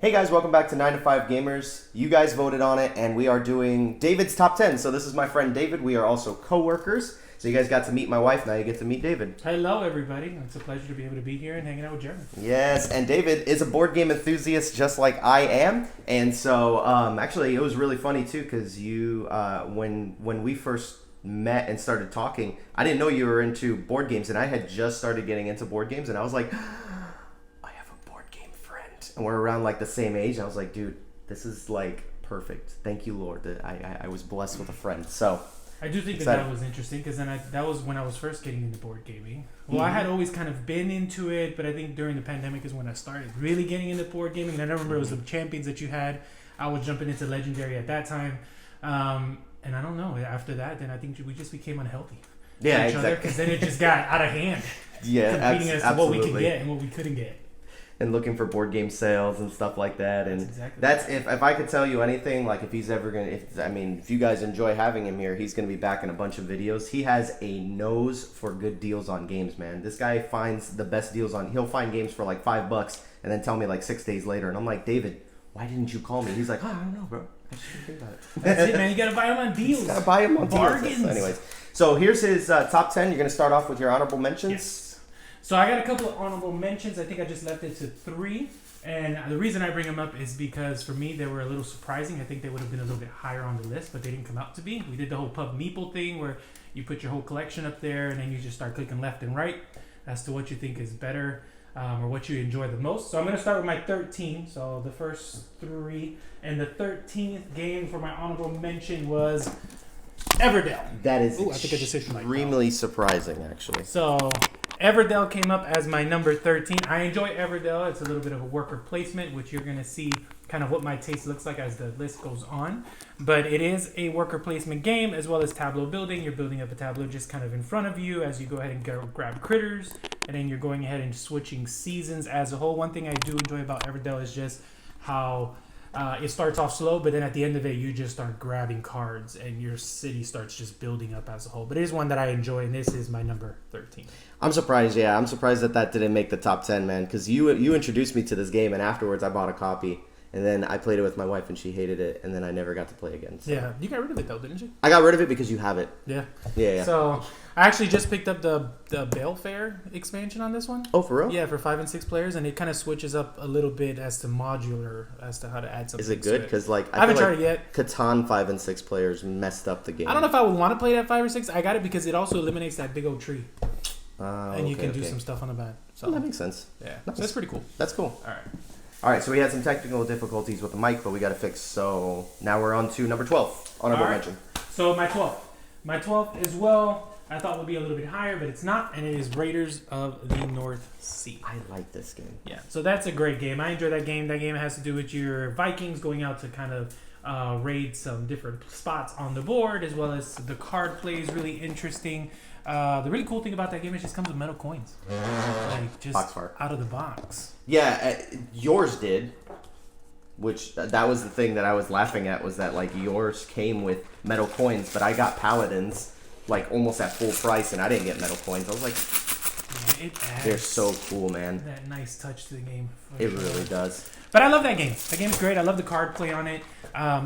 Hey guys, welcome back to 9 to 5 Gamers. You guys voted on it, and we are doing David's Top 10. So this is my friend David. We are also co-workers. So you guys got to meet my wife. Now you get to meet David. Hello, everybody. It's a pleasure to be able to be here and hanging out with Jeremy. Yes, and David is a board game enthusiast just like I am. And so actually it was really funny too because you, when we first met and started talking, I didn't know you were into board games, and I had just started getting into board games, and I was like, and we're around like the same age. I was like, dude, this is like perfect. Thank you, Lord, that I was blessed with a friend. So I do think that was interesting because then that was when I was first getting into board gaming. Well, I had always kind of been into it, but I think during the pandemic is when I started really getting into board gaming. And I remember it was the champions that you had. I was jumping into Legendary at that time. And I don't know, after that, then I think we just became unhealthy. Yeah, exactly. Because then it just got out of hand. Yeah, competing as to what we could get and what we couldn't get. And looking for board game sales and stuff like that, and that's if I could tell you anything, like if he's ever gonna, if you guys enjoy having him here, he's gonna be back in a bunch of videos. He has a nose for good deals on games, man. This guy finds the best deals on. He'll find games for like $5 and then tell me like 6 days later, and I'm like, David, why didn't you call me? He's like, oh, I don't know, bro. I just didn't think about it. That's it, man. You gotta buy them on deals. You gotta buy them on bargains. Deals. Anyways, so here's his top 10. You're gonna start off with your honorable mentions. Yes. So I got a couple of honorable mentions. I think I just left it to 3. And the reason I bring them up is because for me, they were a little surprising. I think they would have been a little bit higher on the list, but they didn't come out to be. We did the whole Pub Meeple thing where you put your whole collection up there and then you just start clicking left and right as to what you think is better or what you enjoy the most. So I'm going to start with my 13. So the first 3. And the 13th game for my honorable mention was Everdell. That is extremely surprising, actually. So Everdell came up as my number 13. I enjoy Everdell. It's a little bit of a worker placement, which you're going to see kind of what my taste looks like as the list goes on. But it is a worker placement game as well as tableau building. You're building up a tableau just kind of in front of you as you go ahead and grab critters. And then you're going ahead and switching seasons as a whole. One thing I do enjoy about Everdell is just how it starts off slow, but then at the end of it, you just start grabbing cards and your city starts just building up as a whole. But it is one that I enjoy, and this is my number 13. I'm surprised, yeah. I'm surprised that didn't make the top 10, man, because you introduced me to this game, and afterwards I bought a copy, and then I played it with my wife, and she hated it, and then I never got to play again. So. Yeah, you got rid of it, though, didn't you? I got rid of it because you have it. Yeah. Yeah. So I actually just picked up the Balefare expansion on this one. Oh, for real? Yeah, for 5 and 6 players, and it kind of switches up a little bit as to modular, as to how to add something. Is it good? Because I haven't tried it yet. Catan 5 and 6 players messed up the game. I don't know if I would want to play that 5 or 6. I got it because it also eliminates that big old tree. And you can do some stuff on the back. So that makes sense. Yeah, nice. So that's pretty cool. That's cool. All right, so we had some technical difficulties with the mic, but we got to fix. So now we're on to number 12, honorable mention. So my 12th as well, I thought would be a little bit higher, but it's not, and it is Raiders of the North Sea. I like this game. Yeah, so that's a great game. I enjoy that game. That game has to do with your Vikings going out to kind of raid some different spots on the board, as well as the card play is really interesting. The really cool thing about that game is it just comes with metal coins. Like just out of the box. Yeah, yours did. Which that was the thing that I was laughing at, was that like yours came with metal coins, but I got paladins like almost at full price, and I didn't get metal coins. I was like, they're so cool, man. That nice touch to the game. It really does. But I love that game. That game's great. I love the card play on it.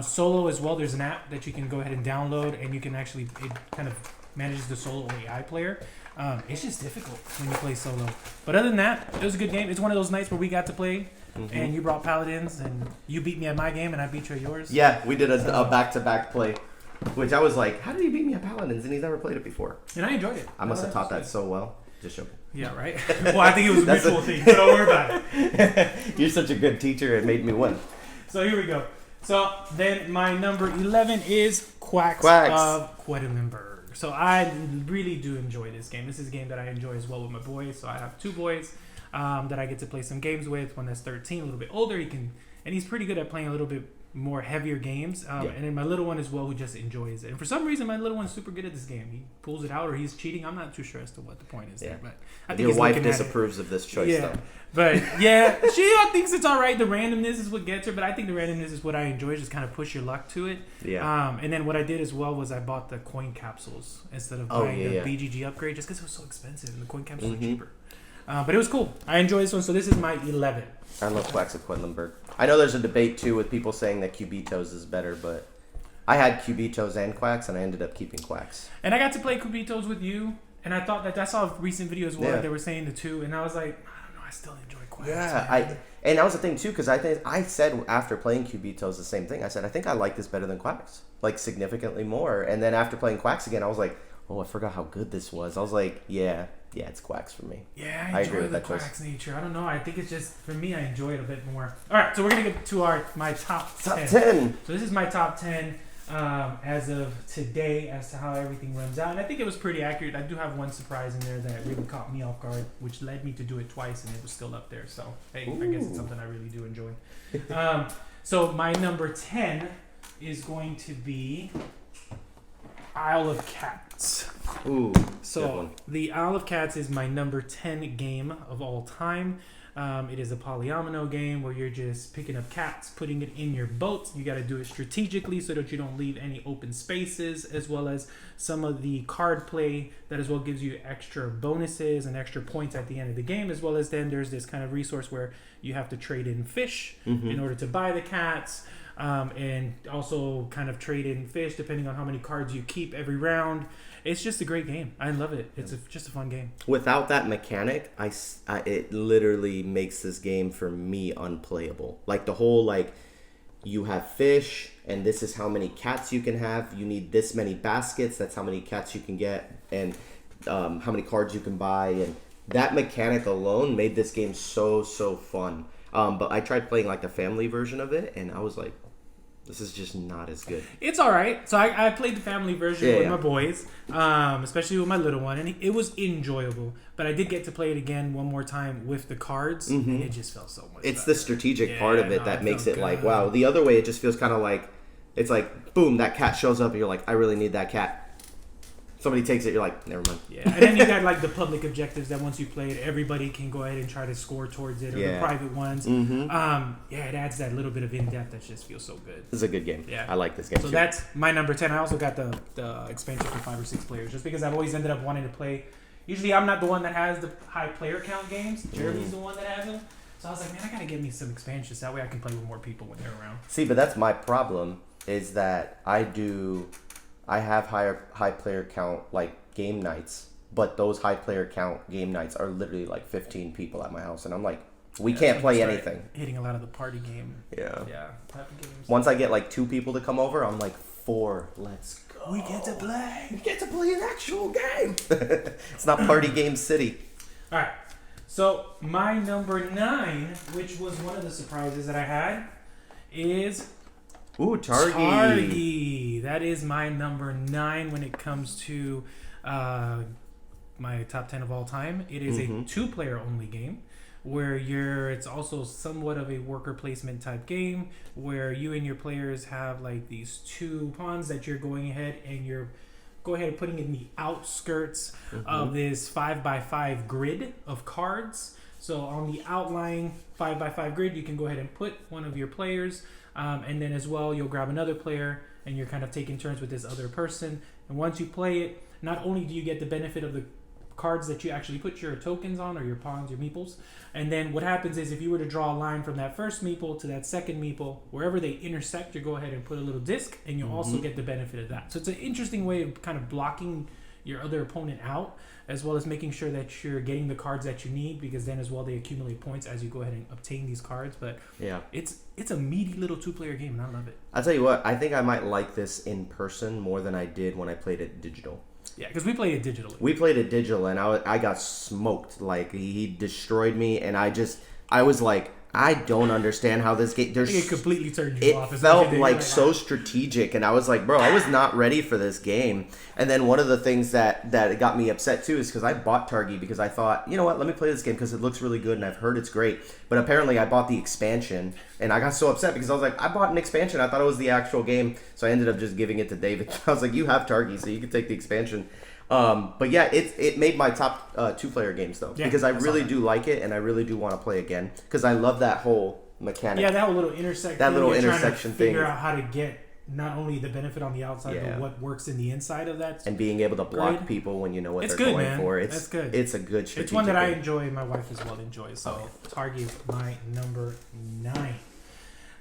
Solo as well. There's an app that you can go ahead and download, and you can actually, it kind of manages the solo AI player. It's just difficult when you play solo. But other than that, it was a good game. It's one of those nights where we got to play, and you brought paladins, and you beat me at my game, and I beat you at yours. Yeah, we did a back-to-back play, which I was like, how did he beat me at paladins? And he's never played it before. And I enjoyed it. I must have taught that so well. Just joking. Yeah, right? Well, I think it was a mutual thing, so don't worry about it. You're such a good teacher, it made me win. So here we go. So then my number 11 is Quacks. Of Quedlinburg. So I really do enjoy this game. This is a game that I enjoy as well with my boys. So I have 2 boys that I get to play some games with. One that's 13, a little bit older. And he's pretty good at playing a little bit more heavier games. And then my little one as well, who just enjoys it. And for some reason, my little one's super good at this game. He pulls it out, or he's cheating. I'm not too sure as to what the point is there. But I think your wife disapproves of this choice, though. But yeah, she thinks it's all right. The randomness is what gets her, but I think the randomness is what I enjoy. Just kind of push your luck to it. Yeah. And then what I did as well was I bought the coin capsules instead of buying the BGG upgrade, just because it was so expensive and the coin capsules are cheaper. But it was cool. I enjoyed this one. So this is my 11. I love Quacks of Quedlinburg. I know there's a debate too with people saying that Cubitos is better, but I had Cubitos and Quacks, and I ended up keeping Quacks. And I got to play Cubitos with you, and I thought that I saw a recent video as well. Yeah. They were saying the two, and I was like, I don't know, I still enjoy Quacks. Yeah, and that was the thing too, because I said after playing Cubitos the same thing. I said I think I like this better than Quacks, like significantly more. And then after playing Quacks again, I was like, oh, I forgot how good this was. I was like, yeah, it's Quacks for me. Yeah, I enjoy the Quacks nature. I don't know. I think it's just, for me, I enjoy it a bit more. All right, so we're going to get to my top 10. Top 10. So this is my top 10 as of today as to how everything runs out. And I think it was pretty accurate. I do have one surprise in there that really caught me off guard, which led me to do it twice, and it was still up there. So, hey, I guess it's something I really do enjoy. So my number 10 is going to be Isle of Cats. Ooh, so the Isle of Cats is my number 10 game of all time. It is a polyomino game where you're just picking up cats, putting it in your boat. You got to do it strategically so that you don't leave any open spaces, as well as some of the card play that as well gives you extra bonuses and extra points at the end of the game, as well as then there's this kind of resource where you have to trade in fish in order to buy the cats. And also kind of trade in fish depending on how many cards you keep every round. It's just a great game. I love it. It's just a fun game. Without that mechanic, it literally makes this game for me unplayable. Like the whole you have fish, and this is how many cats you can have. You need this many baskets. That's how many cats you can get, and how many cards you can buy. And that mechanic alone made this game so fun. But I tried playing the family version of it, and I was like, this is just not as good. It's all right. So I played the family version with my boys, especially with my little one, and it was enjoyable. But I did get to play it again one more time with the cards, and it just felt so much better. It's the strategic part of it that makes it wow. The other way, it just feels kind of it's boom, that cat shows up, and you're like, I really need that cat. Somebody takes it, you're like, never mind. Yeah, and then you got the public objectives that once you play it, everybody can go ahead and try to score towards it, or the private ones. It adds that little bit of in-depth that just feels so good. It's a good game. Yeah, I like this game. So that's my number 10. I also got the expansion for 5 or 6 players, just because I've always ended up wanting to play. Usually, I'm not the one that has the high player count games. Jeremy's the one that has them. So I was like, man, I gotta get me some expansions. That way, I can play with more people when they're around. See, but that's my problem. Is that I have high player count game nights, but those high player count game nights are literally 15 people at my house, and I'm like, we can't play anything. Hitting a lot of the party game. Yeah. Type of games. Once I get 2 people to come over, I'm like, 4. Let's go. We get to play. We get to play an actual game. It's not party game city. All right. So my number 9, which was one of the surprises that I had, is Targi. Targi. That is my number 9 when it comes to my top 10 of all time. It is a 2-player only game where it's also somewhat of a worker placement type game where you and your players have these 2 pawns that you're going ahead and putting in the outskirts of this 5x5 grid of cards. So on the outlying 5x5 grid, you can go ahead and put one of your players, and then as well you'll grab another player and you're kind of taking turns with this other person. And once you play it, not only do you get the benefit of the cards that you actually put your tokens on, or your pawns, your meeples, and then what happens is if you were to draw a line from that first meeple to that second meeple, wherever they intersect, you go ahead and put a little disc, and you'll also get the benefit of that. So it's an interesting way of kind of blocking your other opponent out, as well as making sure that you're getting the cards that you need, because then as well they accumulate points as you go ahead and obtain these cards. But yeah, it's a meaty little 2-player game, and I love it. I'll tell you what, I think I might like this in person more than I did when I played it digital. Yeah, because we played it digitally. We played it digital, and I got smoked. He destroyed me, and I was like, I don't understand how this game. It completely turned you off. It felt so strategic, and I was like, bro, I was not ready for this game. And then one of the things that got me upset too is because I bought Targi because I thought, you know what, let me play this game because it looks really good, and I've heard it's great. But apparently, I bought the expansion, and I got so upset because I was like, I bought an expansion. I thought it was the actual game, so I ended up just giving it to David. I was like, you have Targi, so you can take the expansion. But yeah, it made my top 2-player games though, because I really do like it, and I really do want to play again because I love that whole mechanic. Yeah, that little intersection. That little intersection thing. Figure out how to get not only the benefit on the outside, but what works in the inside of that. And being able to block people when you know what they're going for. That's good. It's a good strategic It's one that I game. enjoy and my wife as well enjoys. So Targi is my number 9.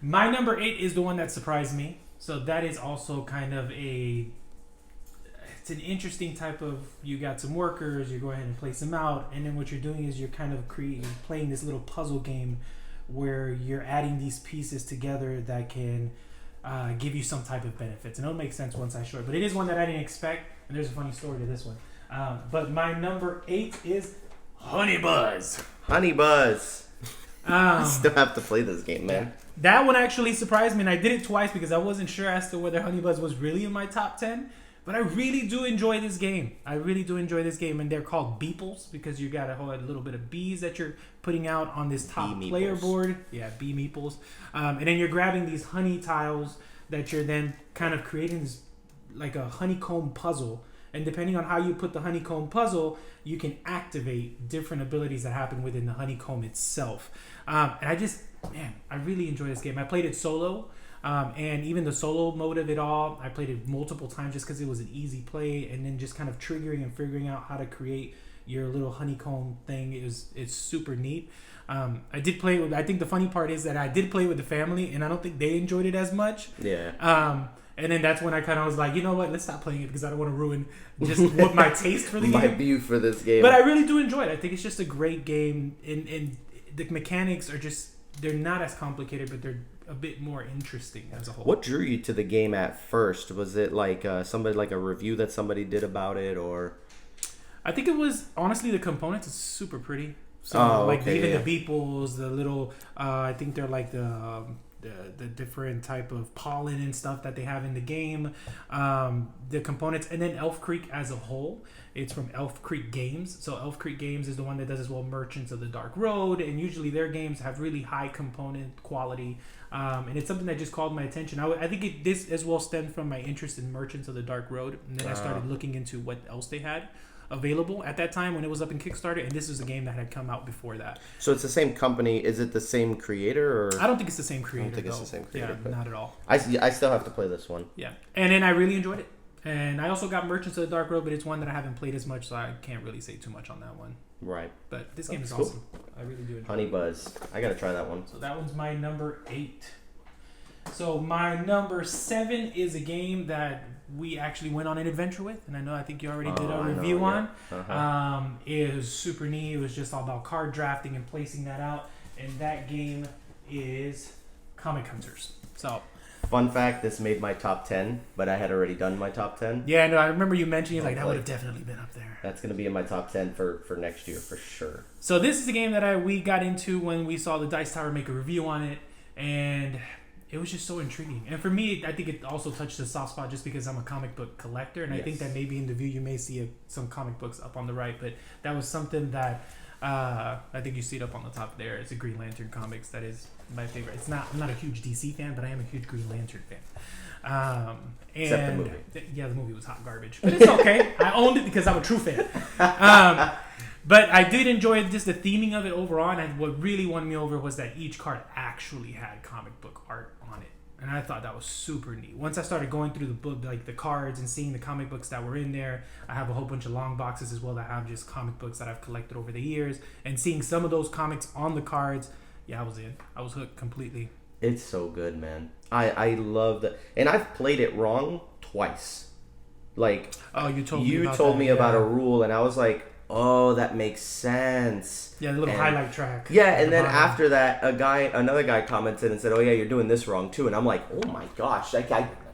My number 8 is the one that surprised me. So that is also kind of it's an interesting type of, you got some workers, you go ahead and place them out, and then what you're doing is you're kind of playing this little puzzle game where you're adding these pieces together that can give you some type of benefits. And it'll make sense once I show it. But it is one that I didn't expect, and there's a funny story to this one. But my number 8 is Honey Buzz. Honey Buzz. I still have to play this game, man. That one actually surprised me, and I did it twice because I wasn't sure as to whether Honey Buzz was really in my top 10. But I really do enjoy this game. And they're called beeples because you got a whole little bit of bees that you're putting out on this top player board. Yeah, bee meeples. And then you're grabbing these honey tiles that you're then kind of creating this, like a honeycomb puzzle. And depending on how you put the honeycomb puzzle, you can activate different abilities that happen within the honeycomb itself. And I really enjoy this game. I played it solo. And even the solo mode of it all, I played it multiple times just because it was an easy play, and then just kind of triggering and figuring out how to create your little honeycomb thing it's super neat. I did play it with, I think the funny part is that I did play it with the family, and I don't think they enjoyed it as much. Yeah. And then that's when I kind of was like, you know what, let's stop playing it because I don't want to ruin just what my taste for the game. My view for this game. But I really do enjoy it. I think it's just a great game, and the mechanics are just, they're not as complicated, but they're a bit more interesting as a whole. What drew you to the game at first? Was it like somebody, like a review that somebody did about it, or? I think it was honestly the components. It's super pretty. So the beeples, the little I think they're like the different type of pollen and stuff that they have in the game, the components, and then Elf Creek as a whole. It's from Elf Creek Games. So Elf Creek Games is the one that does as well Merchants of the Dark Road, and usually their games have really high component quality. And it's something that just called my attention. I think this as well stemmed from my interest in Merchants of the Dark Road, and then I started looking into what else they had available at that time when it was up in Kickstarter, and this was a game that had come out before that. So it's the same company. Is it the same creator? Or I don't think it's the same creator. I don't think it's the same creator. Yeah, not at all. I still have to play this one. Yeah, and then I really enjoyed it. And I also got Merchants of the Dark Road, but it's one that I haven't played as much, so I can't really say too much on that one. Right. But this game is awesome. I really do enjoy Honey Buzz. I got to try that one. So that one's my number 8. So my number 7 is a game that we actually went on an adventure with, and I think you already did a review on. It was super neat. It was just all about card drafting and placing that out, and that game is Comic Hunters. So fun fact, this made my top 10, but I had already done my top 10. Yeah, no, I remember you mentioning like that would have definitely been up there. That's going to be in my top 10 for next year for sure. So this is a game that we got into when we saw the Dice Tower make a review on it, and it was just so intriguing. And for me, I think it also touched a soft spot just because I'm a comic book collector, and I think that maybe in the view you may see some comic books up on the right, but that was something that I think you see it up on the top there. It's a Green Lantern comics that is my favorite. I'm not a huge DC fan, but I am a huge Green Lantern fan. Except the movie. The movie was hot garbage, but it's okay. I owned it because I'm a true fan. But I did enjoy just the theming of it overall, and what really won me over was that each card actually had comic book art on it. And I thought that was super neat. Once I started going through the book, like the cards and seeing the comic books that were in there, I have a whole bunch of long boxes as well that have just comic books that I've collected over the years. And seeing some of those comics on the cards, I was in. I was hooked completely. It's so good, man. I love that. And I've played it wrong twice. Like, you told me about a rule, and I was like, oh, that makes sense. Yeah, the little highlight track. Yeah, and then after that, another guy commented and said, oh yeah, you're doing this wrong too. And I'm like, oh my gosh,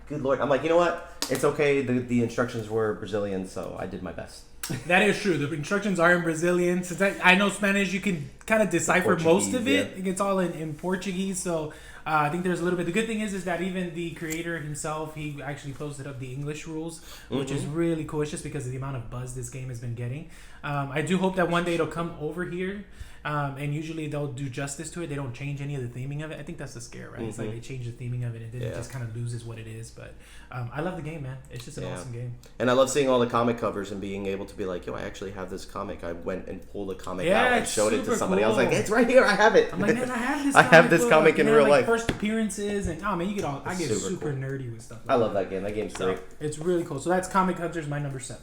good lord. I'm like, you know what? It's okay. The instructions were Brazilian, so I did my best. That is true. The instructions are in Brazilian. Since I know Spanish, you can kind of decipher most of it. Yeah. It's all in Portuguese, so I think there's a little bit. The good thing is that even the creator himself, he actually posted up the English rules, which is really cool. It's just because of the amount of buzz this game has been getting. I do hope that one day it'll come over here, And usually they'll do justice to it. They don't change any of the theming of it. I think that's the scare, right? It's like they change the theming of it, and then it just kind of loses what it is. But I love the game, man. It's just an awesome game. And I love seeing all the comic covers and being able to be like, yo, I actually have this comic. I went and pulled a comic out and showed it to somebody. Cool. I was like, it's right here. I have it. I'm like, man, I have this. I have this comic in real life. First appearances and man, you get all. I get super nerdy with stuff. I love that game. That game's great. It's really cool. So that's Comic Hunters, my number 7.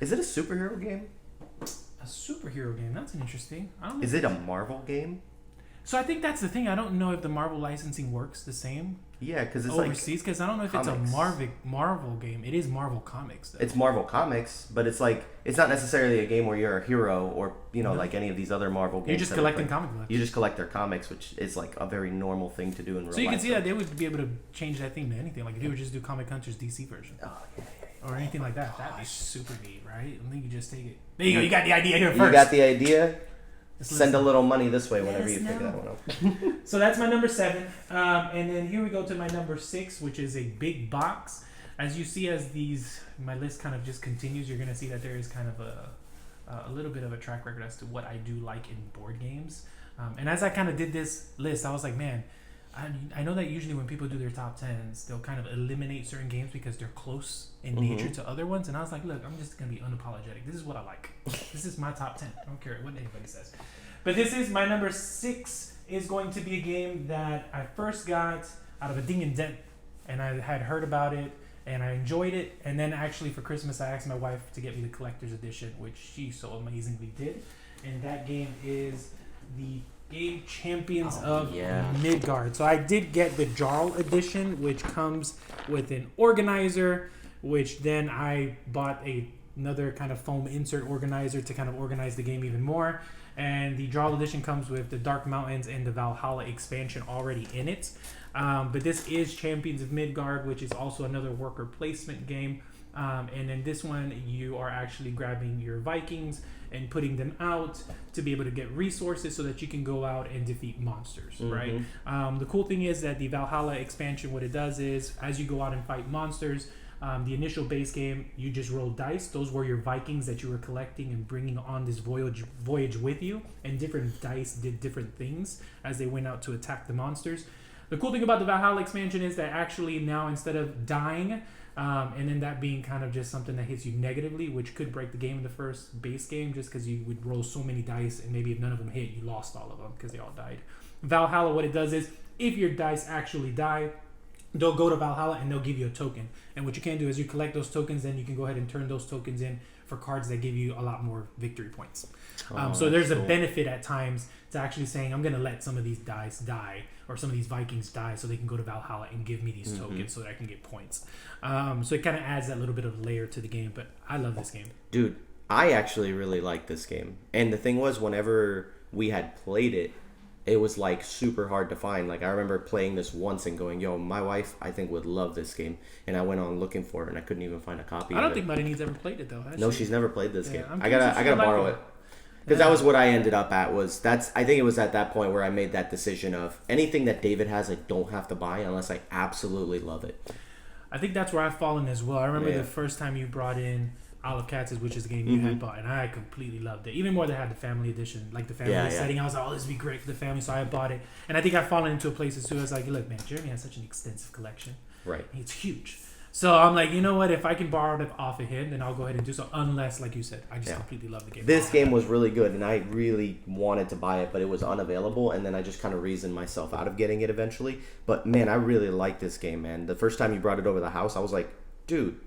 Is it a superhero game? A superhero game. That's an interesting. I don't know. Is it a Marvel game? So I think that's the thing. I don't know if the Marvel licensing works the same. Yeah, because it's overseas. Because I don't know if comics. It's a Marvel game. It is Marvel Comics, though. It's Marvel Comics, but it's like it's not necessarily a game where you're a hero or like any of these other Marvel games. You're just collecting comic books. You just collect their comics, which is like a very normal thing to do in real life. So you can see that they would be able to change that theme to anything. Like if they would just do Comic Hunters DC version. Oh yeah. Or anything like that. That'd be super neat, right? I think you just take it. There you go. You got the idea here first. You got the idea. Send a little money this way whenever you pick that one up. So that's my number 7. And then here we go to my number 6, which is a big box. As you see, my list kind of just continues, you're going to see that there is kind of a little bit of a track record as to what I do like in board games. And as I kind of did this list, I was like, man, I know that usually when people do their top 10s, they'll kind of eliminate certain games because they're close in nature to other ones. And I was like, look, I'm just going to be unapologetic. This is what I like. This is my top 10. I don't care what anybody says. But this is my number 6 is going to be a game that I first got out of a ding and dent. And I had heard about it and I enjoyed it. And then actually for Christmas, I asked my wife to get me the collector's edition, which she so amazingly did. And that game is the game Champions of Midgard. So I did get the Jarl edition, which comes with an organizer, which then I bought another kind of foam insert organizer to kind of organize the game even more. And the Jarl edition comes with the Dark Mountains and the Valhalla expansion already in it. But this is Champions of Midgard, which is also another worker placement game. And in this one, you are actually grabbing your Vikings and putting them out to be able to get resources so that you can go out and defeat monsters, right? The cool thing is that the Valhalla expansion, what it does is, as you go out and fight monsters, the initial base game, you just roll dice. Those were your Vikings that you were collecting and bringing on this voyage with you, and different dice did different things as they went out to attack the monsters. The cool thing about the Valhalla expansion is that actually now, instead of dying, and then that being kind of just something that hits you negatively, which could break the game in the first base game just because you would roll so many dice and maybe if none of them hit, you lost all of them because they all died. Valhalla, what it does is, if your dice actually die, they'll go to Valhalla and they'll give you a token. And what you can do is you collect those tokens, then you can go ahead and turn those tokens in for cards that give you a lot more victory points. So there's a benefit at times to actually saying, I'm going to let some of these dice die, or some of these Vikings die, so they can go to Valhalla and give me these tokens so that I can get points. So it kind of adds that little bit of layer to the game, but I love this game. Dude, I actually really like this game. And the thing was, whenever we had played it, it was like super hard to find. Like I remember playing this once and going, yo, my wife I think would love this game, and I went on looking for it and I couldn't even find a copy. I don't think Marini's ever played it though. No, she's never played this game. I gotta borrow it. Because that was what I ended up at. I think it was at that point where I made that decision of anything that David has, I don't have to buy unless I absolutely love it. I think that's where I've fallen as well. I remember the first time you brought in Isle of Cats, which is a game you had bought, and I completely loved it. Even more than I had the family edition, like the family setting. I was like, oh, this would be great for the family, so I bought it. And I think I've fallen into a place as soon as I was like, look, man, Jeremy has such an extensive collection. Right. It's huge. So I'm like, you know what? If I can borrow it off of him, then I'll go ahead and do so. Unless, like you said, I just completely love the game. This game was really good, and I really wanted to buy it, but it was unavailable. And then I just kind of reasoned myself out of getting it eventually. But man, I really like this game, man. The first time you brought it over the house, I was like, dude,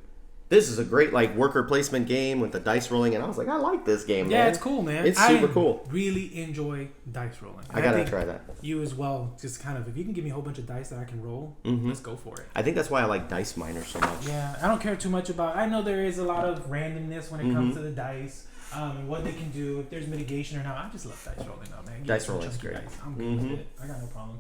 this is a great like worker placement game with the dice rolling, and I was like, I like this game, man. Yeah, it's cool, man. It's super cool. Really enjoy dice rolling. I gotta try that. You as well. Just kind of, if you can give me a whole bunch of dice that I can roll, let's go for it. I think that's why I like Dice Miner so much. Yeah, I don't care too much about. I know there is a lot of randomness when it comes to the dice, and what they can do, if there's mitigation or not. I just love dice rolling, though, man. Dice rolling is great. Dice. I'm good with it. I got no problem.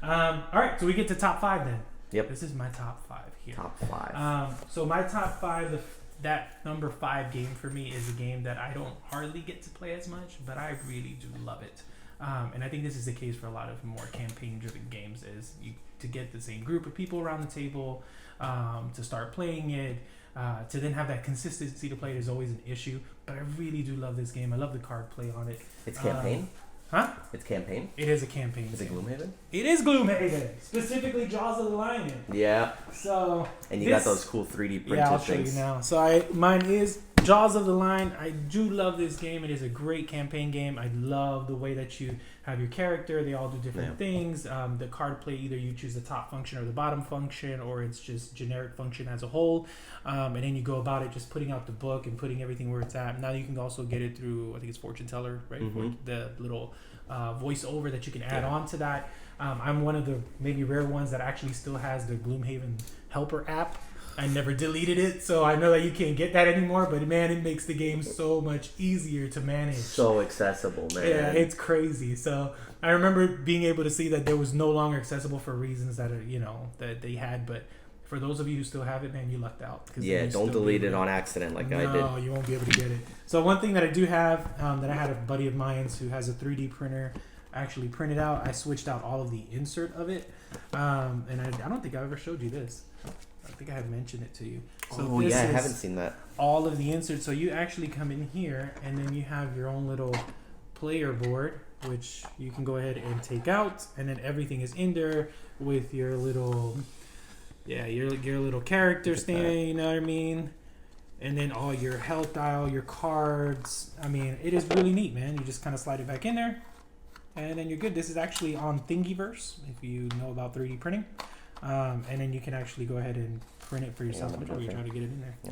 All right, so we get to top 5 then. Yep. This is my top 5 here. Top 5. So my top 5. That number 5 game for me is a game that I don't hardly get to play as much, but I really do love it. And I think this is the case for a lot of more campaign-driven games, is to get the same group of people around the table, to start playing it, to then have that consistency to play it is always an issue. But I really do love this game. I love the card play on it. It's campaign? Huh? It's campaign? It is a campaign. Is it Gloomhaven? It is Gloomhaven. Specifically Jaws of the Lion. Yeah. So. And you got those cool 3D printed things. Yeah, I'll show you now. So mine is Jaws of the Lion. I do love this game. It is a great campaign game. I love the way that you have your character. They all do different things. The card play, either you choose the top function or the bottom function, or it's just generic function as a whole. And then you go about it just putting out the book and putting everything where it's at. Now you can also get it through, I think it's Fortune Teller, right? Mm-hmm. The little voiceover that you can add on to that. I'm one of the maybe rare ones that actually still has the Gloomhaven Helper app. I never deleted it, so I know that you can't get that anymore, but man, it makes the game so much easier to manage. So accessible, man. Yeah, it's crazy. So I remember being able to see that there was no longer accessible for reasons that that they had, but for those of you who still have it, man, you lucked out. Yeah, don't delete it on accident like I did. No, you won't be able to get it. So one thing that I do have, that I had a buddy of mine who has a 3D printer actually printed out. I switched out all of the insert of it, and I don't think I ever showed you this. I think I had mentioned it to you. So I haven't seen that. All of the inserts. So you actually come in here, and then you have your own little player board, which you can go ahead and take out, and then everything is in there with your little, your little character stand. You know what I mean? And then all your health dial, your cards. I mean, it is really neat, man. You just kind of slide it back in there, and then you're good. This is actually on Thingiverse, if you know about 3D printing. And then you can actually go ahead and print it for yourself before you try to get it in there. Yeah.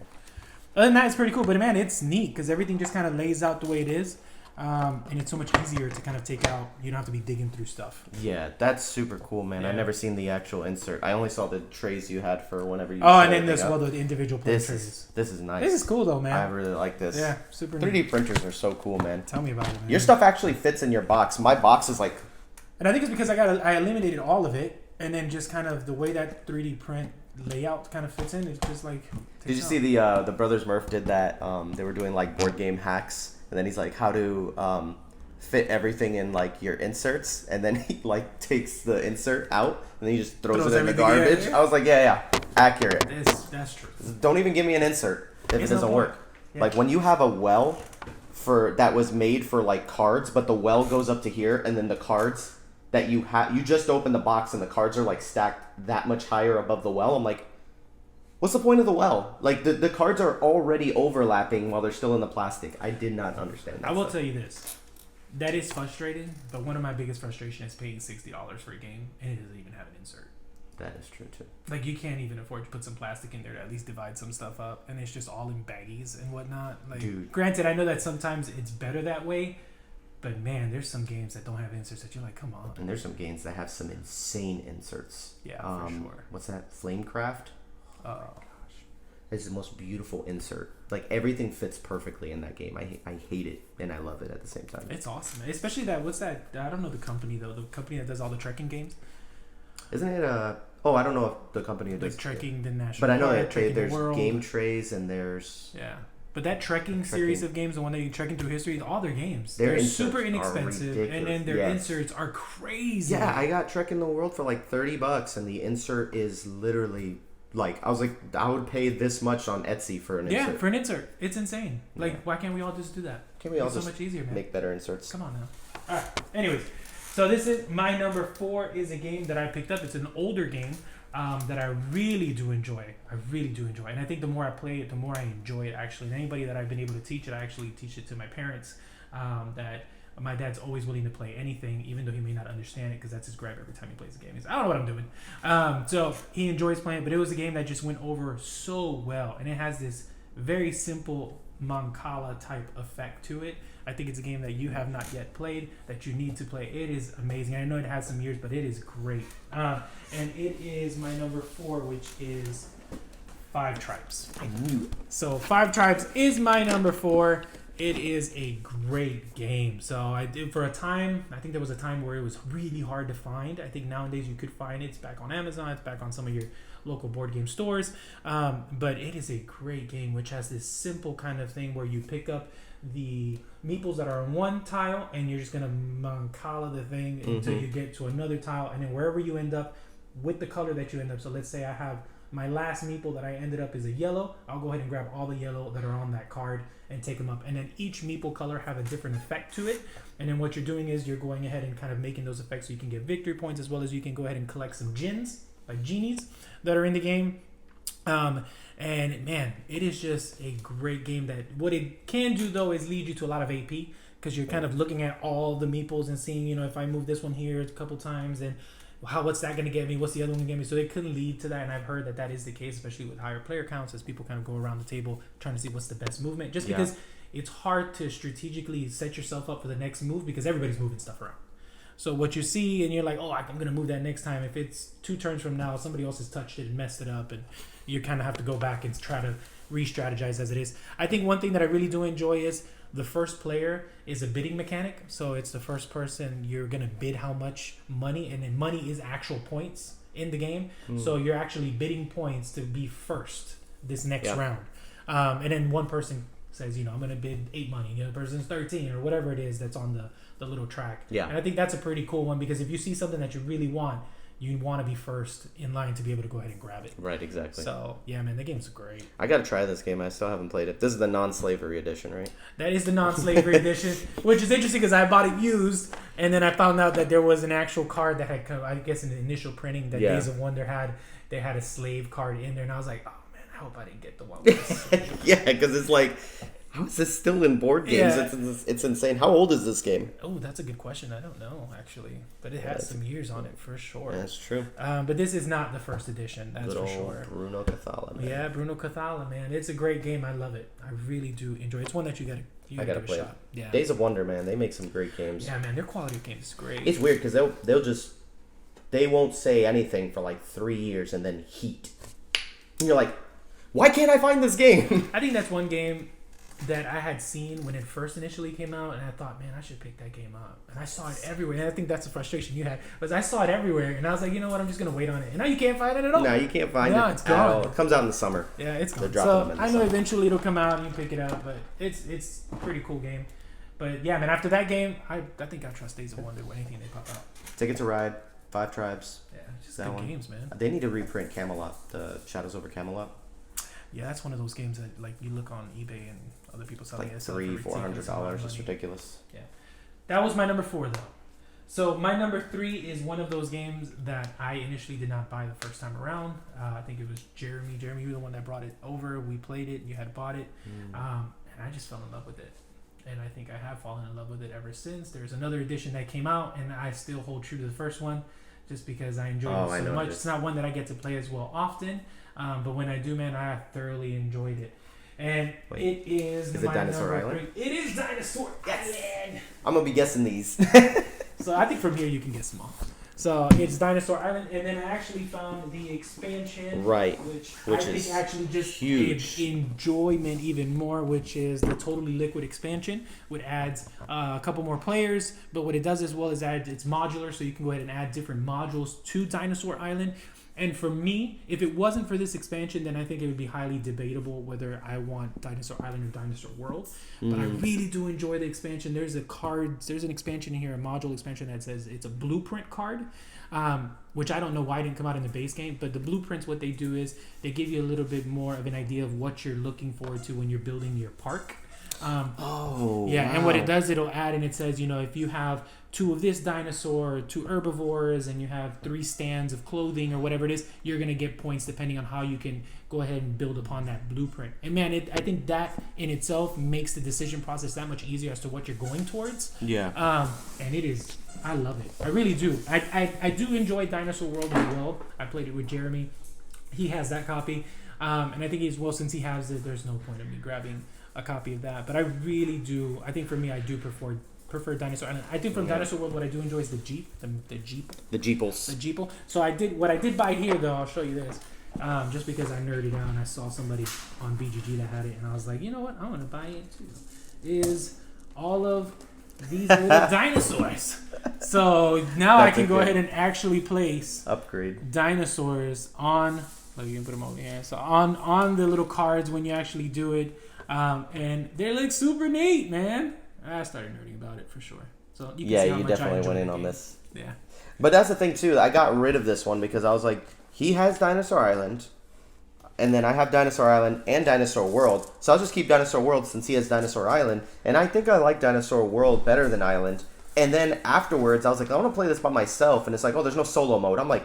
Other than that, it's pretty cool. But man, it's neat because everything just kind of lays out the way it is. And it's so much easier to kind of take out. You don't have to be digging through stuff. Yeah, that's super cool, man. I've never seen the actual insert. I only saw the trays you had for whenever you. Oh, and then the individual trays. This is nice. This is cool though, man. I really like this. Yeah, super 3D neat. printers are so cool, man. Tell me about it, man. Your stuff actually fits in your box. My box is like. And I think it's because I eliminated all of it. And then just kind of the way that 3D print layout kind of fits in, it's just like. Did you see the Brothers Murph did that? They were doing like board game hacks, and then he's like, how to fit everything in like your inserts, and then he like takes the insert out, and then he just throws it in the garbage. I was like, yeah, accurate. That's true. Don't even give me an insert if it doesn't work. Yeah. Like when you have a well that was made for like cards, but the well goes up to here, and then the cards that you just open the box and the cards are like stacked that much higher above the well. I'm like, what's the point of the well? Like the cards are already overlapping while they're still in the plastic. I did not understand that. I will tell you this. That is frustrating, but one of my biggest frustrations is paying $60 for a game and it doesn't even have an insert. That is true too. Like you can't even afford to put some plastic in there to at least divide some stuff up, and it's just all in baggies and whatnot. Like, dude. Granted, I know that sometimes it's better that way. But man, there's some games that don't have inserts that you're like, come on. And there's some games that have some insane inserts. Yeah, for sure. What's that? Flamecraft? Oh gosh. It's the most beautiful insert. Like everything fits perfectly in that game. I hate it and I love it at the same time. It's awesome. Especially what's that? I don't know the company though. The company that does all the trekking games. Isn't it I don't know if the company that does trekking the national. But I know that there's game trays and there's But that trekking series of games, the one that you trekking through history, all their games, they're super inexpensive, and then their inserts are crazy. Yeah, I got Trekking the World for like $30, and the insert is literally like I was like, I would pay this much on Etsy for an insert. Yeah, for an insert, it's insane. Like, why can't we all just do that? Can't we all it's just so much easier, man. Make better inserts? Come on now. All right. Anyways, so this is my number 4 is a game that I picked up. It's an older game. That I really do enjoy. And I think the more I play it, the more I enjoy it, actually. And anybody that I've been able to teach it, I actually teach it to my parents, that my dad's always willing to play anything, even though he may not understand it, because that's his gripe every time he plays a game. He's, I don't know what I'm doing. So he enjoys playing, but it was a game that just went over so well. And it has this very simple Mancala type effect to it. I think it's a game that you have not yet played that you need to play. It is amazing. I know it has some years, but it is great. And it is my number 4, which is 5 Tribes. So 5 Tribes is my number 4. It is a great game. So I did for a time. I think there was a time where it was really hard to find. I think nowadays you could find it. It's back on Amazon. It's back on some of your local board game stores. But it is a great game, which has this simple kind of thing where you pick up the meeples that are on one tile and you're just going to Mancala the thing until you get to another tile, and then wherever you end up with the color that you end up. So let's say I have my last meeple that I ended up is a yellow. I'll go ahead and grab all the yellow that are on that card and take them up. And then each meeple color have a different effect to it. And then what you're doing is you're going ahead and kind of making those effects so you can get victory points, as well as you can go ahead and collect some gins, like genies, that are in the game. And man, it is just a great game. That what it can do though is lead you to a lot of AP, because you're kind of looking at all the meeples and seeing, if I move this one here a couple times, then what's that going to get me? What's the other one going to get me? So it could lead to that, and I've heard that is the case, especially with higher player counts, as people kind of go around the table trying to see what's the best movement. Just because it's hard to strategically set yourself up for the next move, because everybody's moving stuff around. So what you see, and you're like, oh, I'm going to move that next time. If it's 2 turns from now, somebody else has touched it and messed it up, and you kind of have to go back and try to re-strategize as it is. I think one thing that I really do enjoy is the first player is a bidding mechanic. So it's the first person, you're going to bid how much money, and then money is actual points in the game. So you're actually bidding points to be first this next round. And then one person says, I'm going to bid 8 money. The other person's 13 or whatever it is that's on the little track. Yeah. And I think that's a pretty cool one, because if you see something that you really want, you want to be first in line to be able to go ahead and grab it. Right, exactly. So, yeah, man, the game's great. I got to try this game. I still haven't played it. This is the non-slavery edition, right? That is the non-slavery edition, which is interesting because I bought it used, and then I found out that there was an actual card that had come, I guess in the initial printing that Days of Wonder had. They had a slave card in there, and I was like, oh, man, I hope I didn't get the one with the slave. Yeah, because it's like, how is this still in board games? Yeah. It's insane. How old is this game? Oh, that's a good question. I don't know, actually. But it has some years on it for sure. That's true. But this is not the first edition, that's for sure. Bruno Cathala, man. Yeah, Bruno Cathala, man. It's a great game. I love it. I really do enjoy it. It's one that you gotta play. Shot. Yeah. Days of Wonder, man. They make some great games. Yeah, man. Their quality of games is great. It's weird because they won't say anything for like 3 years and then heat. And you're like, why can't I find this game? I think that's one game that I had seen when it first initially came out, and I thought, man, I should pick that game up. And I saw it everywhere, and I think that's the frustration you had, was I saw it everywhere, and I was like, you know what, I'm just going to wait on it. And now you can't find it at all. No, you can't find it. No, it's gone. It comes out in the summer. Yeah, it's gone. So I know eventually it'll come out and you pick it up, but it's a pretty cool game. But yeah, man, after that game, I think I trust Days of Wonder with anything they pop out. Ticket to Ride, 5 Tribes. Yeah, just good games, man. They need to reprint Camelot, the Shadows over Camelot. Yeah, that's one of those games that like you look on eBay and other people selling it. $300-$400. It's ridiculous. Yeah, that was my number 4 though. So my number 3 is one of those games that I initially did not buy the first time around. I think it was Jeremy. Jeremy, you were the one that brought it over. We played it. You had bought it, and I just fell in love with it. And I think I have fallen in love with it ever since. There's another edition that came out, and I still hold true to the first one, just because I enjoyed it so much. It's not one that I get to play as well often. But when I do, man, I thoroughly enjoyed it. And it is it Dinosaur Island? 3. It is Dinosaur Island. I'm going to be guessing these. So I think from here you can guess them all. So it's Dinosaur Island. And then I actually found the expansion. Right. Which I think actually just huge enjoyment even more, which is the Totally Liquid expansion, which adds a couple more players. But what it does as well is it's modular, so you can go ahead and add different modules to Dinosaur Island. And for me, if it wasn't for this expansion, then I think it would be highly debatable whether I want Dinosaur Island or Dinosaur World. But I really do enjoy the expansion. There's an expansion in here, a module expansion that says it's a blueprint card, which I don't know why it didn't come out in the base game. But the blueprints, what they do is they give you a little bit more of an idea of what you're looking forward to when you're building your park. And what it does, it'll add, and it says, if you have 2 of this dinosaur, 2 herbivores, and you have 3 stands of clothing or whatever it is, you're going to get points depending on how you can go ahead and build upon that blueprint. And man, I think that in itself makes the decision process that much easier as to what you're going towards. Yeah. And it is, I love it. I really do. I do enjoy Dinosaur World as well. I played it with Jeremy. He has that copy. And I think as well, since he has it, there's no point in me grabbing a copy of that. But I really do. I think for me, I do prefer Dinosaur Island. I think from Dinosaur World, what I do enjoy is the Jeep. The Jeep. The Jeeples. The Jeeple. So what I did buy here, though, I'll show you this. Just because I nerded out and I saw somebody on BGG that had it, and I was like, you know what? I want to buy it too. Is all of these little dinosaurs. So now I can go ahead and actually place dinosaurs on. Look, you can put them over here. So on the little cards when you actually do it. And they look super neat, man. I started nerding about it for sure. So you can see how much definitely went in on this. Yeah. But that's the thing too. I got rid of this one because I was like, he has Dinosaur Island, and then I have Dinosaur Island and Dinosaur World. So I'll just keep Dinosaur World since he has Dinosaur Island. And I think I like Dinosaur World better than Island. And then afterwards, I was like, I want to play this by myself. And it's like, oh, there's no solo mode. I'm like,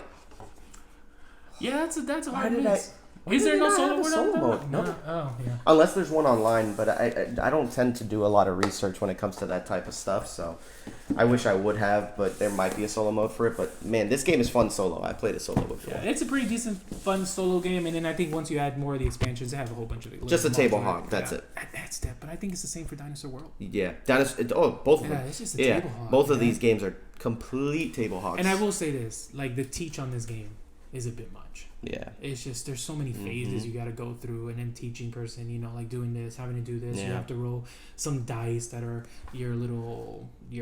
yeah, that's a hard miss. Is there no solo mode? No. Oh, yeah. Unless there's one online, but I don't tend to do a lot of research when it comes to that type of stuff. So I wish I would have, but there might be a solo mode for it. But man, this game is fun solo. I played a solo before. Yeah, it's a pretty decent, fun solo game. And then I think once you add more of the expansions, they have a whole bunch of it. Just a table hog. That's it. That's that. But I think it's the same for Dinosaur World. Yeah, both of them. Yeah, it's just a table hog. Both of these games are complete table hogs. And I will say this: like the teach on this game is a bit much. Yeah, it's just there's so many phases you got to go through, and then teaching person, like doing this, having to do this. You have to roll some dice that are your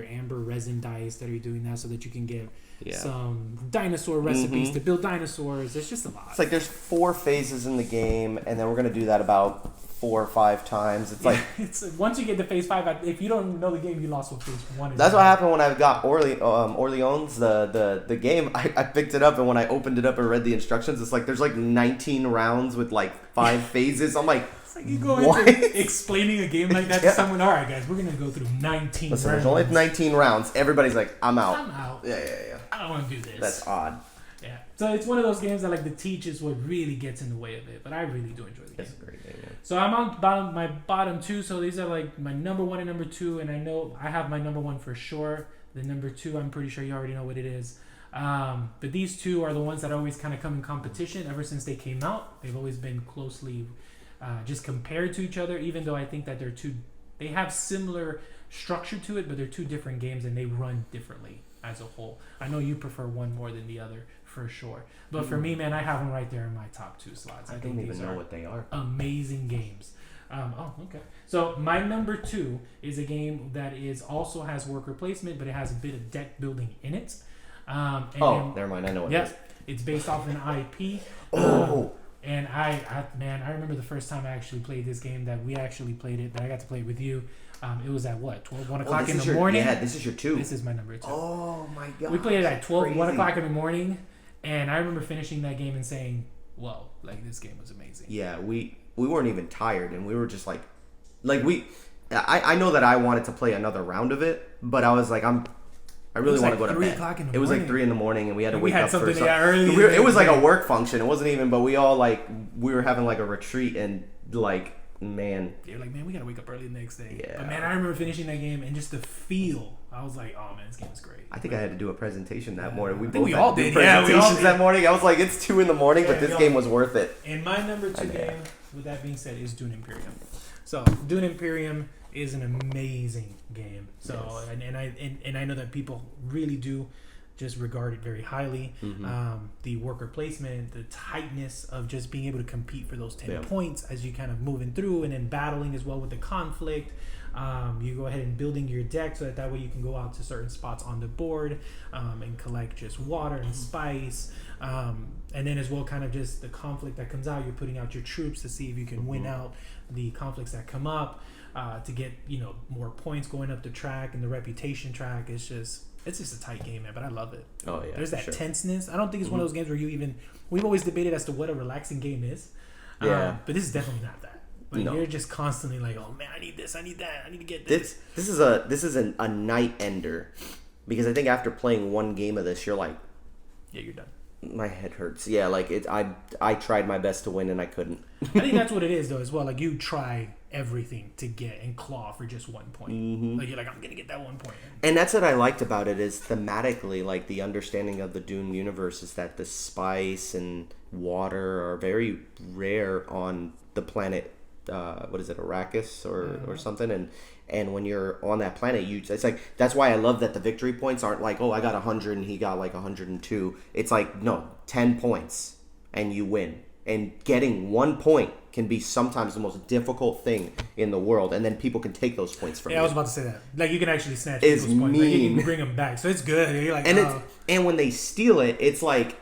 amber resin dice that are doing that so that you can get some dinosaur recipes to build dinosaurs. It's just a lot. It's like there's 4 phases in the game, and then we're gonna do that about 4 or 5 times. It's like it's once you get to phase 5, if you don't know the game, you lost what phase 1 is. That's what happened when I got Orleans, the game. I picked it up, and when I opened it up and read the instructions, it's like there's like 19 rounds with like 5 phases. I'm like, it's like you go into explaining a game like that to someone. All right, guys, we're gonna go through 19 rounds. There's only 19 rounds. Everybody's like, I'm out. Yeah. I don't want to do this. That's odd. Yeah. So it's one of those games that like the teach is what really gets in the way of it. But I really do enjoy the game. That's a great game. Yeah. So I'm on my bottom 2. So these are like my number 1 and number 2. And I know I have my number 1 for sure. The number 2, I'm pretty sure you already know what it is. But these 2 are the ones that always kind of come in competition ever since they came out. They've always been closely just compared to each other, even though I think that they have similar structure to it, but they're 2 different games and they run differently as a whole. I know you prefer one more than the other for sure, but for me, man, I have them right there in my top 2 slots. I don't even know what they are. Amazing games. Okay. So my number 2 is a game that also has worker placement, but it has a bit of deck building in it. Never mind. I know what it is. It's based off an IP. And I remember the first time I actually played this game that we actually played it, that I got to play it with you. It was at 1 o'clock in the morning. Yeah, this is your 2. This is my number 2. Oh my god. We played it at 1 o'clock in the morning, and I remember finishing that game and saying, "Whoa, like this game was amazing." Yeah, we weren't even tired, and we were just like I know that I wanted to play another round of it, but I was like, I really want to go to bed. 3 o'clock in the morning. It was like 3 in the morning, and we had to wake up for something. Early. It was like a work function. It wasn't even, but we all we were having like a retreat, and like, man. You're like, man, we gotta wake up early the next day. Yeah. But man, I remember finishing that game and just the feel. I was like, oh man, this game is great. I think I had to do a presentation that morning. We all did. Presentations that morning. I was like, it's 2 in the morning, but this game was worth it. And my number 2 game, with that being said, is Dune Imperium. So Dune Imperium is an amazing game. So and I know that people really do just regard it very highly. The worker placement, the tightness of just being able to compete for those 10 points as you kind of moving through, and then battling as well with the conflict. You go ahead and building your deck so that way you can go out to certain spots on the board and collect just water and spice. And then as well, kind of just the conflict that comes out, you're putting out your troops to see if you can win out the conflicts that come up to get more points going up the track and the reputation track. It's just a tight game, man, but I love it. Oh yeah, there's that tenseness. I don't think it's one of those games where we've always debated as to what a relaxing game is. But this is definitely not that. Like you're just constantly like, oh man, I need this, I need that, I need to get this. This is a night ender, because I think after playing one game of this, you're like, yeah, you're done. My head hurts. Yeah, like I tried my best to win and I couldn't. I think that's what it is though as well. Like you try everything to get and claw for just 1 point. Like you're like, I'm gonna get that 1 point. And that's what I liked about it, is thematically, like the understanding of the Dune universe is that the spice and water are very rare on the planet. What is it, Arrakis or something? And when you're on that planet, it's like, that's why I love that the victory points aren't like, oh, I got 100 and he got like 102. It's like, no, 10 points and you win. And getting 1 point can be sometimes the most difficult thing in the world, and then people can take those points from you. Yeah, I was about to say that. Like you can actually snatch people's points. Like, you can bring them back, so it's good. You're like, and when they steal it, it's like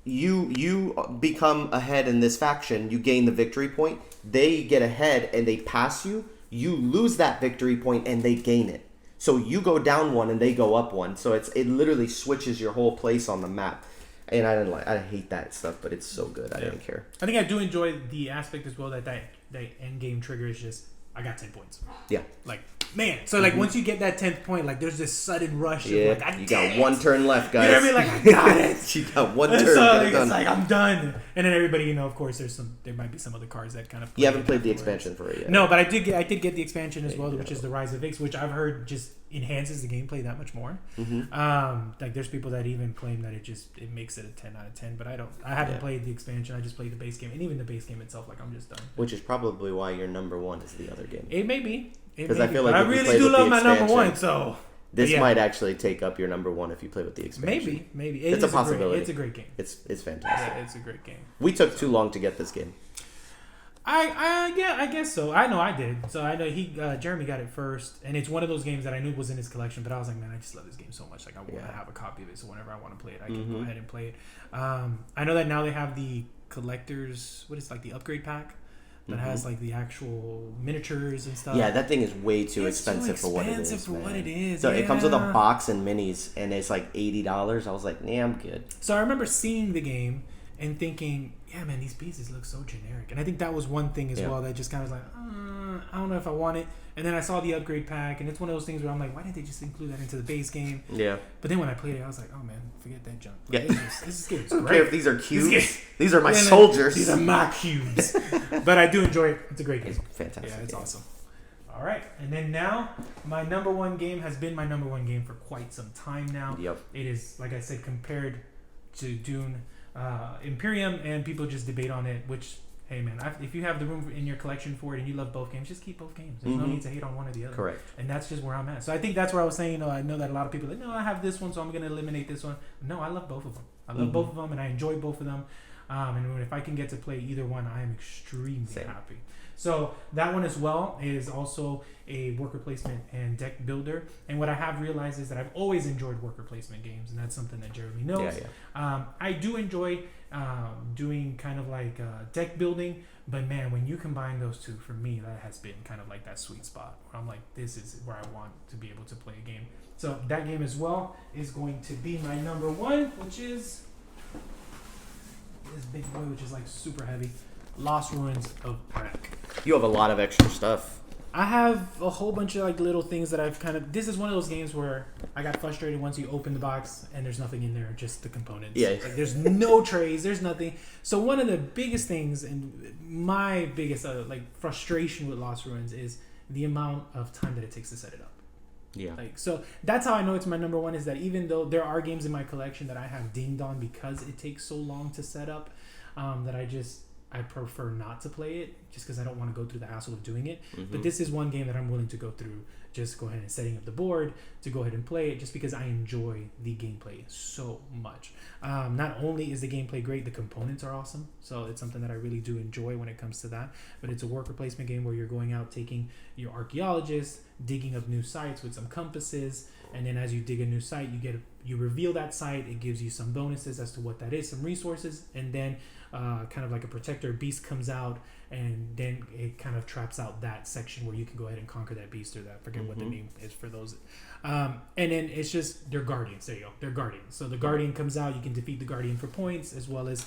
you become ahead in this faction. You gain the victory point. They get ahead and they pass you. You lose that victory point and they gain it. So you go down 1 and they go up 1. So it literally switches your whole place on the map. And I hate that stuff, but it's so good. I didn't care. I think I do enjoy the aspect as well that end game trigger is just, I got 10 points. Yeah. Like, man. So, like, once you get that 10th point, like, there's this sudden rush of, like, you got one turn left, guys. You know what I mean? Like, I got it. You got one turn. So, like, it's like, I'm done. And then everybody, of course, there might be some other cards that kind of... You haven't played the expansion for it yet. No, but I did get the expansion as well, which is the Rise of Ix, which I've heard just enhances the gameplay that much more. Like, there's people that even claim that it makes it a 10 out of 10, but I haven't played the expansion. I just played the base game, and even the base game itself, like, I'm just done. Which is probably why your number one is the other game. It may be. Because I feel like I really do love my number one, so this might actually take up your number one if you play with the expansion. Maybe it's a possibility. It's a great game. It's fantastic. Yeah, it's a great game. We took too long to get this game. I guess so. I know I did. So I know Jeremy got it first, and it's one of those games that I knew was in his collection. But I was like, man, I just love this game so much. Like, I want to have a copy of it, so whenever I want to play it, I can go ahead and play it. I know that now they have the collector's, the upgrade pack that has like the actual miniatures and stuff. Yeah, that thing is way too expensive for what it is. So it comes with a box and minis, and it's like $80. I was like, nah, I'm good. So I remember seeing the game and thinking, yeah, man, these pieces look so generic. And I think that was one thing as well that just kind of was like, I don't know if I want it. And then I saw the upgrade pack, and it's one of those things where I'm like, why didn't they just include that into the base game? Yeah. But then when I played it, I was like, oh man, forget that junk. Like, this game's great. I don't care if these are cubes. These are my soldiers. These are my cubes. But I do enjoy it. It's a great game. It's fantastic. Yeah, it's awesome. All right. And then now, my number one game has been my number one game for quite some time now. Yep. It is, like I said, compared to Dune, Imperium, and people just debate on it, which... Hey man, if you have the room in your collection for it and you love both games, just keep both games. There's no need to hate on one or the other. Correct. And that's just where I'm at. So I think that's where I was saying, I know that a lot of people are like, no, I have this one, so I'm going to eliminate this one. No, I love both of them. I love both of them, and I enjoy both of them. And if I can get to play either one, I am extremely happy. So that one as well is also a worker placement and deck builder. And what I have realized is that I've always enjoyed worker placement games, and that's something that Jeremy knows. I do enjoy doing kind of like deck building, but man, when you combine those two, for me, that has been kind of like that sweet spot where I'm like, this is where I want to be able to play a game. So that game as well is going to be my number one, which is this big boy, which is like super heavy. Lost Ruins of Arnak. You have a lot of extra stuff. I have a whole bunch of like little things that I've this is one of those games where I got frustrated once you open the box and there's nothing in there, just the components. Yeah. Like there's no trays, there's nothing. So one of the biggest things and my biggest frustration with Lost Ruins is the amount of time that it takes to set it up. Yeah. So that's how I know it's my number one, is that even though there are games in my collection that I have dinged on because it takes so long to set up, that I prefer not to play it just because I don't want to go through the hassle of doing it. But this is one game that I'm willing to go through, just go ahead and setting up the board to go ahead and play it, just because I enjoy the gameplay so much. Not only is the gameplay great, the components are awesome. So it's something that I really do enjoy when it comes to that. But it's a worker placement game where you're going out, taking your archaeologists, digging up new sites with some compasses, and then as you dig a new site, you reveal that site. It gives you some bonuses as to what that is, some resources, and then kind of like a protector beast comes out, and then it kind of traps out that section where you can go ahead and conquer that beast, or that, I forget what the name is for those. And then it's just they're guardians. There you go. They're guardians. So the guardian comes out. You can defeat the guardian for points, as well as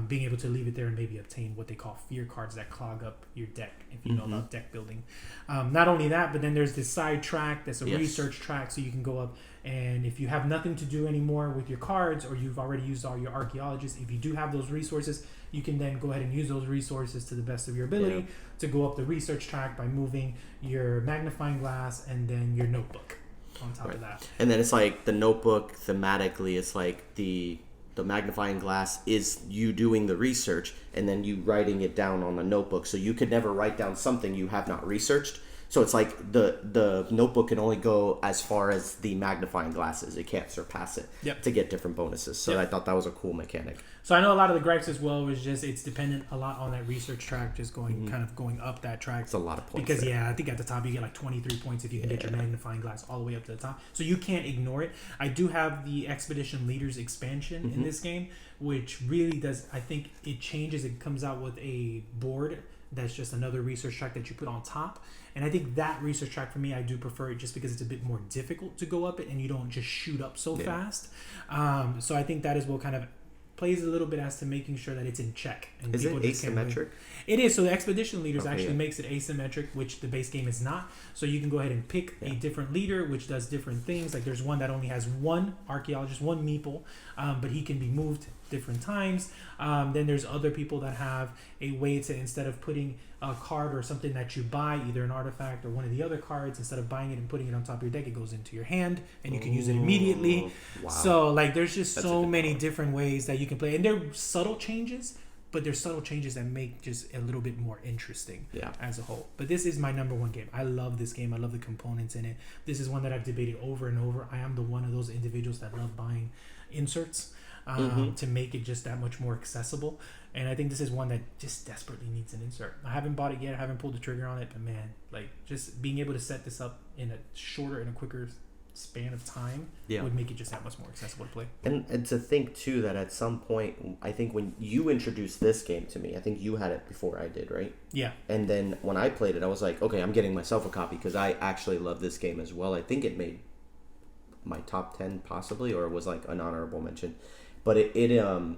being able to leave it there and maybe obtain what they call fear cards that clog up your deck, if you know about deck building. Not only that, but then there's this side track that's a research track, so you can go up, and if you have nothing to do anymore with your cards, or you've already used all your archaeologists, if you do have those resources, you can then go ahead and use those resources to the best of your ability to go up the research track by moving your magnifying glass and then your notebook on top of that. And then it's like the notebook thematically, it's like the magnifying glass is you doing the research and then you writing it down on the notebook. So you could never write down something you have not researched. So it's like the notebook can only go as far as the magnifying glasses. It can't surpass it to get different bonuses. So I thought that was a cool mechanic. So I know a lot of the gripes as well was just it's dependent a lot on that research track, just going up that track. It's a lot of points. Because I think at the top you get like 23 points if you can get your magnifying glass all the way up to the top. So you can't ignore it. I do have the Expedition Leaders expansion in this game, which really does, I think it changes. It comes out with a board that's just another research track that you put on top. And I think that research track, for me, I do prefer it just because it's a bit more difficult to go up it and you don't just shoot up so fast. So I think that is what kind of plays a little bit as to making sure that it's in check. And is it asymmetric? It is. So the Expedition Leaders actually makes it asymmetric, which the base game is not. So you can go ahead and pick a different leader, which does different things. Like there's one that only has one archaeologist, one meeple, but he can be moved different times. Then there's other people that have a way to, instead of putting a card or something that you buy, either an artifact or one of the other cards, instead of buying it and putting it on top of your deck, it goes into your hand and you can use it immediately. Wow. So like there's just so many different ways that you can play, and they're subtle changes, but there's subtle changes that make just a little bit more interesting as a whole. But this is my number one game. I love this game. I love the components in it. This is one that I've debated over and over. I am the one of those individuals that love buying inserts to make it just that much more accessible. And I think this is one that just desperately needs an insert. I haven't bought it yet. I haven't pulled the trigger on it. But man, like just being able to set this up in a shorter and a quicker span of time would make it just that much more accessible to play. And to think too that at some point, I think when you introduced this game to me, I think you had it before I did, right? Yeah. And then when I played it, I was like, okay, I'm getting myself a copy because I actually love this game as well. I think it made my top 10 possibly, or it was like an honorable mention. But it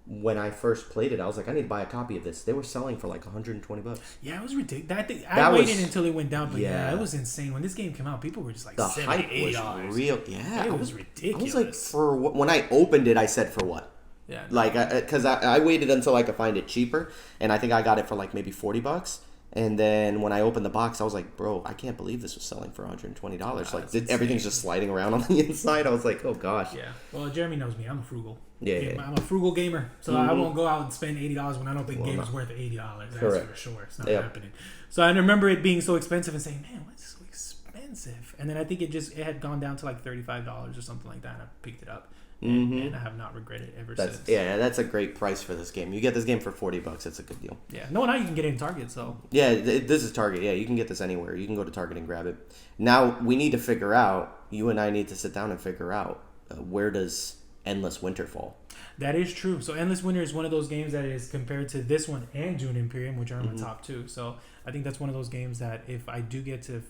when I first played it, I was like, I need to buy a copy of this. They were selling for like $120. Yeah, it was ridiculous. I waited until it went down, but it was insane. When this game came out, people were just like, the hype was real. Yeah, it was ridiculous. I was like, for what? When I opened it, I said, for what? Yeah, like, because I waited until I could find it cheaper, and I think I got it for like maybe $40. And then when I opened the box, I was like, bro, I can't believe this was selling for $120. Like, everything's just sliding around on the inside. I was like, oh, gosh. Yeah. Well, Jeremy knows me. I'm a frugal. Yeah. I'm a frugal gamer. So I won't go out and spend $80 when I don't think game is worth $80. That's for sure. It's not happening. So I remember it being so expensive and saying, man, what's so expensive? And then I think it had gone down to like $35 or something like that. And I picked it up. And I have not regretted it ever since. Yeah, that's a great price for this game. You get this game for $40. It's a good deal. Yeah. No, now you can get it in Target. So yeah, this is Target. Yeah, you can get this anywhere. You can go to Target and grab it. Now we need to figure out. You and I need to sit down and figure out where does Endless Winter fall. That is true. So Endless Winter is one of those games that is compared to this one and Dune Imperium, which are my top two. So I think that's one of those games that if I do get to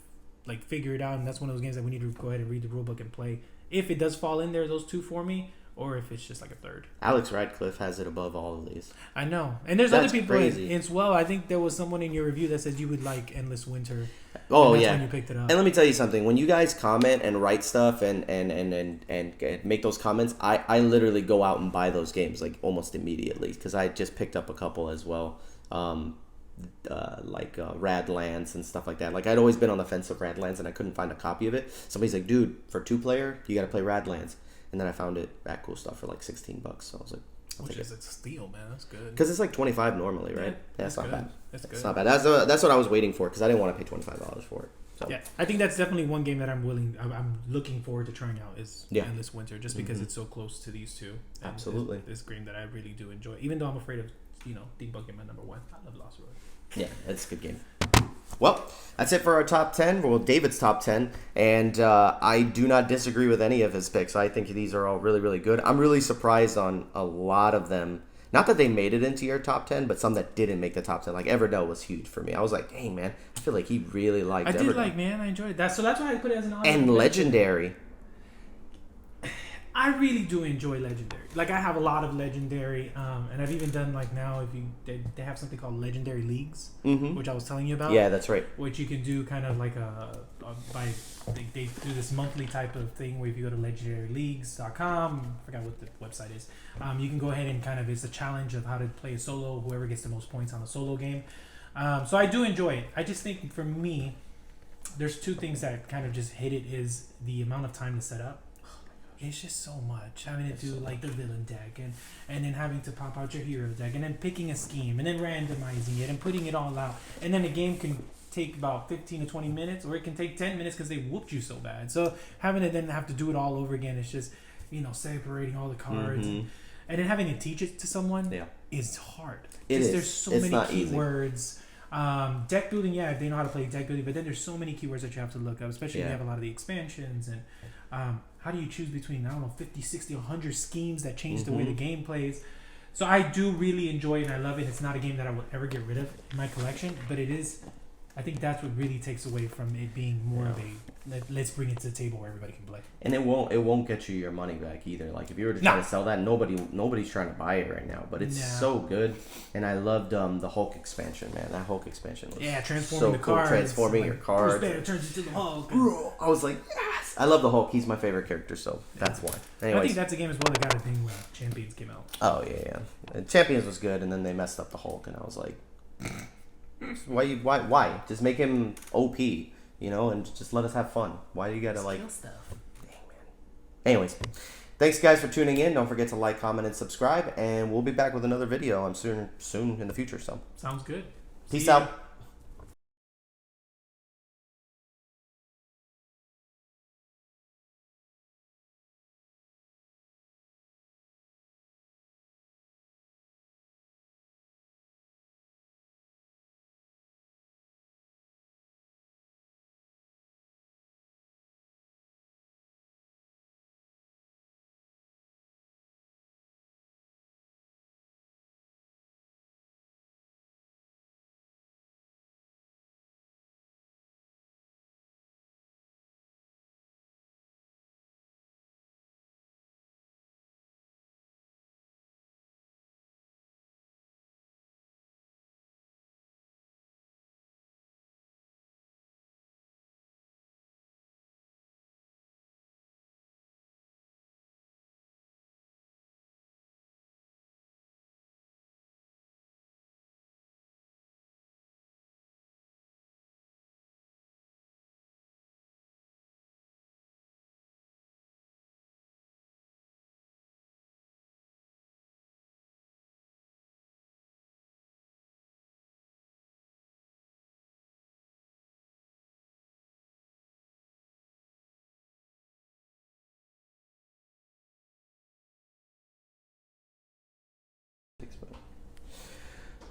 like figure it out, and that's one of those games that we need to go ahead and read the rulebook and play. If it does fall in there, those two for me, or if it's just like a third. Alex Radcliffe has it above all of these. I know. And there's other people as well. I think there was someone in your review that said you would like Endless Winter. Oh, yeah. When you picked it up. And let me tell you something. When you guys comment and write stuff and make those comments, I literally go out and buy those games like almost immediately because I just picked up a couple as well. Radlands and stuff like that. Like I'd always been on the fence of Radlands and I couldn't find a copy of it. Somebody's like, dude, for 2-player, you got to play Radlands. And then I found it at Cool Stuff for like $16. So I was like, which is a steal, man. That's good. Because it's like $25 normally, right? Yeah, that's not bad. That's good. It's not bad. That's what I was waiting for because I didn't want to pay $25 for it. So. Yeah, I think that's definitely one game that I'm looking forward to trying out is Endless Winter, just because it's so close to these two. And absolutely, this game that I really do enjoy, even though I'm afraid of debunking my number one. I love Lost Road. Yeah, it's a good game. Well, that's it for our top 10. Well, David's top 10. And I do not disagree with any of his picks. I think these are all really, really good. I'm really surprised on a lot of them. Not that they made it into your top 10, but some that didn't make the top 10. Like Everdell was huge for me. I was like, dang, man. I feel like he really liked Everdell. I enjoyed it. So that's why I put it as an honor. And Legendary. I really do enjoy Legendary. Like, I have a lot of Legendary, and I've even done, like, now, they have something called Legendary Leagues, which I was telling you about. Yeah, that's right. Which you can do kind of like they do this monthly type of thing where if you go to legendaryleagues.com, I forgot what the website is, you can go ahead and kind of, it's a challenge of how to play a solo, whoever gets the most points on a solo game. So I do enjoy it. I just think, for me, there's two things that kind of just hit it is the amount of time to set up. It's just so much. Having to do like the villain deck and then having to pop out your hero deck and then picking a scheme and then randomizing it and putting it all out. And then the game can take about 15 to 20 minutes or it can take 10 minutes because they whooped you so bad. So having to then have to do it all over again, it's just, separating all the cards. And then having to teach it to someone is hard. It is. There's so many keywords. Deck building, they know how to play deck building, but then there's so many keywords that you have to look up, especially when you have a lot of the expansions and how do you choose between 50, 60, 100 schemes that change the way the game plays. So I do really enjoy it and I love it. It's not a game that I will ever get rid of in my collection, but it is. I think that's what really takes away from it being more of a let's bring it to the table where everybody can play. And it won't get you your money back either. Like if you were to try to sell that, nobody's trying to buy it right now. But it's so good, and I loved the Hulk expansion, man. That Hulk expansion was transforming the cars, transforming your cars. Bruce Banner turns into the Hulk. I was like, yes, I love the Hulk. He's my favorite character, so that's why. Anyways. I think that's a game as well that got a thing when Champions came out. Oh yeah. And Champions was good, and then they messed up the Hulk, and I was like. Why? Just make him OP, and just let us have fun. Why do you gotta like stuff? Dang, man. Anyways, thanks guys for tuning in. Don't forget to like, comment, and subscribe, and we'll be back with another video. I'm soon in the future. So sounds good. Peace out.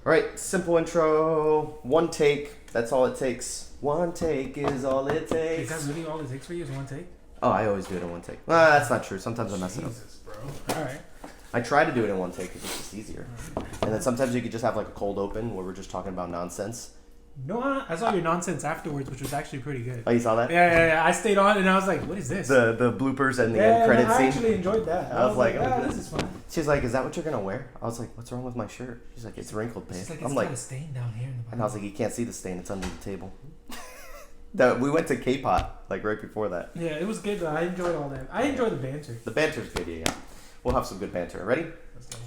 All right, simple intro, one take. That's all it takes. One take is all it takes. Is that really all it takes for you? Is one take? Oh, I always do it in one take. Well, that's not true. Sometimes I mess it up. Bro. All right. I try to do it in one take because it's just easier. And then sometimes you could just have like a cold open where we're just talking about nonsense. No, I saw your nonsense afterwards, which was actually pretty good. Oh, you saw that? Yeah. I stayed on and I was like, what is this? The bloopers and the end credit scene. I actually enjoyed that. I was like, this is fun. She's like, is that what you're going to wear? I was like, what's wrong with my shirt? She's like, it's wrinkled, babe. She's like, I'm it's like, got a stain down here in the bottom. and I was like, you can't see the stain. It's under the table. We went to K-Pot, like right before that. Yeah, it was good though. I enjoyed all that. I enjoyed the banter. The banter's good, yeah. We'll have some good banter. Ready? Let's go.